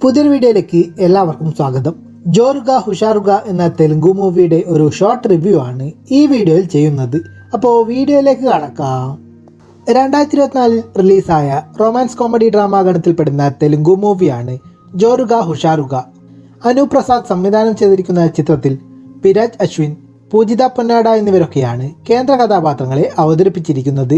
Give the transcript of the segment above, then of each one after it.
പുതിയൊരു വീഡിയോയിലേക്ക് എല്ലാവർക്കും സ്വാഗതം. ജോറുക ഹുഷാറുക എന്ന തെലുങ്കു മൂവിയുടെ ഒരു ഷോർട്ട് റിവ്യൂ ആണ് ഈ വീഡിയോയിൽ ചെയ്യുന്നത്. അപ്പോൾ വീഡിയോയിലേക്ക് കടക്കാം. 2024 റിലീസായ റൊമാൻസ് കോമഡി ഡ്രാമ ഗണത്തിൽപ്പെടുന്ന തെലുങ്കു മൂവിയാണ് ജോറുക ഹുഷാറുക. അനൂപ് പ്രസാദ് സംവിധാനം ചെയ്തിരിക്കുന്ന ചിത്രത്തിൽ പിരാജ് അശ്വിൻ, പൂജിത പൊന്നാട എന്നിവരൊക്കെയാണ് കേന്ദ്ര കഥാപാത്രങ്ങളെ അവതരിപ്പിച്ചിരിക്കുന്നത്.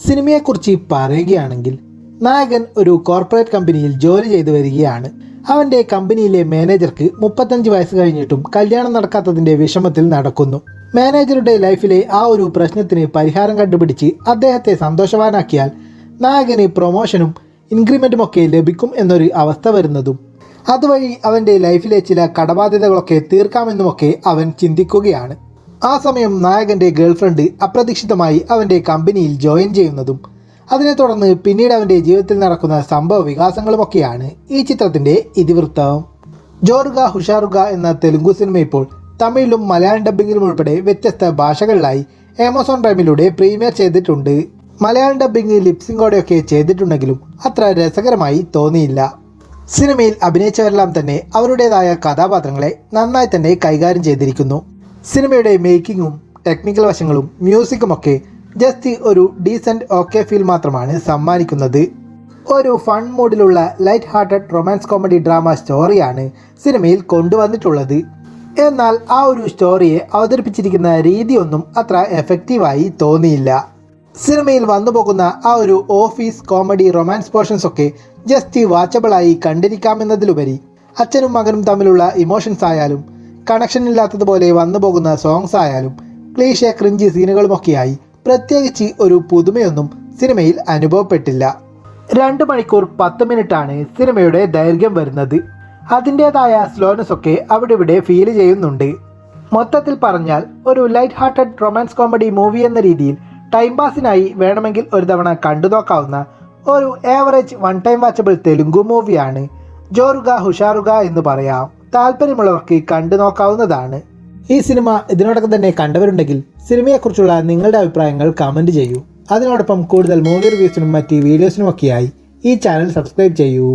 സിനിമയെക്കുറിച്ച് പറയുകയാണെങ്കിൽ നായകൻ ഒരു കോർപ്പറേറ്റ് കമ്പനിയിൽ ജോലി ചെയ്തു വരികയാണ്. അവൻ്റെ കമ്പനിയിലെ മാനേജർക്ക് 35 വയസ്സ് കഴിഞ്ഞിട്ടും കല്യാണം നടക്കാത്തതിൻ്റെ വിഷമത്തിൽ നടക്കുന്നു. മാനേജറുടെ ലൈഫിലെ ആ ഒരു പ്രശ്നത്തിന് പരിഹാരം കണ്ടുപിടിച്ച് അദ്ദേഹത്തെ സന്തോഷവാനാക്കിയാൽ നായകന് പ്രൊമോഷനും ഇൻക്രിമെൻറ്റും ഒക്കെ ലഭിക്കും എന്നൊരു അവസ്ഥ വരുന്നതും അതുവഴി അവൻ്റെ ലൈഫിലെ ചില കടബാധ്യതകളൊക്കെ തീർക്കാമെന്നുമൊക്കെ അവൻ ചിന്തിക്കുകയാണ്. ആ സമയം നായകൻ്റെ ഗേൾഫ്രണ്ട് അപ്രതീക്ഷിതമായി അവൻ്റെ കമ്പനിയിൽ ജോയിൻ ചെയ്യുന്നതും അതിനെ തുടർന്ന് പിന്നീട് അവൻ്റെ ജീവിതത്തിൽ നടക്കുന്ന സംഭവ വികാസങ്ങളുമൊക്കെയാണ് ഈ ചിത്രത്തിൻ്റെ ഇതിവൃത്തം. ജോറുക ഹുഷാറുക എന്ന തെലുങ്കു സിനിമ ഇപ്പോൾ തമിഴിലും മലയാളം ഡബ്ബിങ്ങിലും ഉൾപ്പെടെ വ്യത്യസ്ത ഭാഷകളിലായി ആമസോൺ പ്രൈമിലൂടെ പ്രീമിയർ ചെയ്തിട്ടുണ്ട്. മലയാളം ഡബ്ബിങ് ലിപ്സിംഗോടെയൊക്കെ ചെയ്തിട്ടുണ്ടെങ്കിലും അത്ര രസകരമായി തോന്നിയില്ല. സിനിമയിൽ അഭിനയിച്ചവരെല്ലാം തന്നെ അവരുടേതായ കഥാപാത്രങ്ങളെ നന്നായി തന്നെ കൈകാര്യം ചെയ്തിരിക്കുന്നു. സിനിമയുടെ മേക്കിങ്ങും ടെക്നിക്കൽ വശങ്ങളും മ്യൂസിക്കുമൊക്കെ ജസ്റ്റ് ഒരു ഡീസൻറ്റ് ഓക്കെ ഫീൽ മാത്രമാണ് സമ്മാനിക്കുന്നത്. ഒരു ഫൺ മൂഡിലുള്ള light hearted romance comedy drama സ്റ്റോറിയാണ് സിനിമയിൽ കൊണ്ടുവന്നിട്ടുള്ളത്. എന്നാൽ ആ ഒരു സ്റ്റോറിയെ അവതരിപ്പിച്ചിരിക്കുന്ന രീതിയൊന്നും അത്ര എഫക്റ്റീവായി തോന്നിയില്ല. സിനിമയിൽ വന്നു പോകുന്ന ആ ഒരു ഓഫീസ് കോമഡി റൊമാൻസ് പോർഷൻസ് ഒക്കെ ജസ്റ്റ് വാച്ചബിളായി കണ്ടിരിക്കാമെന്നതിലുപരി അച്ഛനും മകനും തമ്മിലുള്ള ഇമോഷൻസ് ആയാലും കണക്ഷൻ ഇല്ലാത്തതുപോലെ വന്നു പോകുന്ന സോങ്സ് ആയാലും ക്ലീഷേ ക്രിഞ്ചി സീനുകളുമൊക്കെയായി പ്രത്യേകിച്ച് ഒരു പുതുമയൊന്നും സിനിമയിൽ അനുഭവപ്പെട്ടില്ല. 2 മണിക്കൂർ 10 മിനിറ്റാണ് സിനിമയുടെ ദൈർഘ്യം വരുന്നത്. അതിൻ്റേതായ സ്ലോനെസ് ഒക്കെ അവിടെ ഇവിടെ ഫീൽ ചെയ്യുന്നുണ്ട്. മൊത്തത്തിൽ പറഞ്ഞാൽ ഒരു light hearted romance comedy movie എന്ന രീതിയിൽ ടൈം പാസിനായി വേണമെങ്കിൽ ഒരു തവണ കണ്ടു നോക്കാവുന്ന ഒരു average one time watchable Telugu മൂവിയാണ് ജോറുക ഹുഷാറുക എന്ന് പറയാം. താല്പര്യമുള്ളവർക്ക് കണ്ടു നോക്കാവുന്നതാണ്. ഈ സിനിമ ഇതിനോടൊപ്പം തന്നെ കണ്ടവരുണ്ടെങ്കിൽ സിനിമയെക്കുറിച്ചുള്ള നിങ്ങളുടെ അഭിപ്രായങ്ങൾ കമൻറ്റ് ചെയ്യൂ. അതിനോടൊപ്പം കൂടുതൽ മൂവി റിവ്യൂസിനും മറ്റ് വീഡിയോസിനുമൊക്കെയായി ഈ ചാനൽ സബ്സ്ക്രൈബ് ചെയ്യൂ.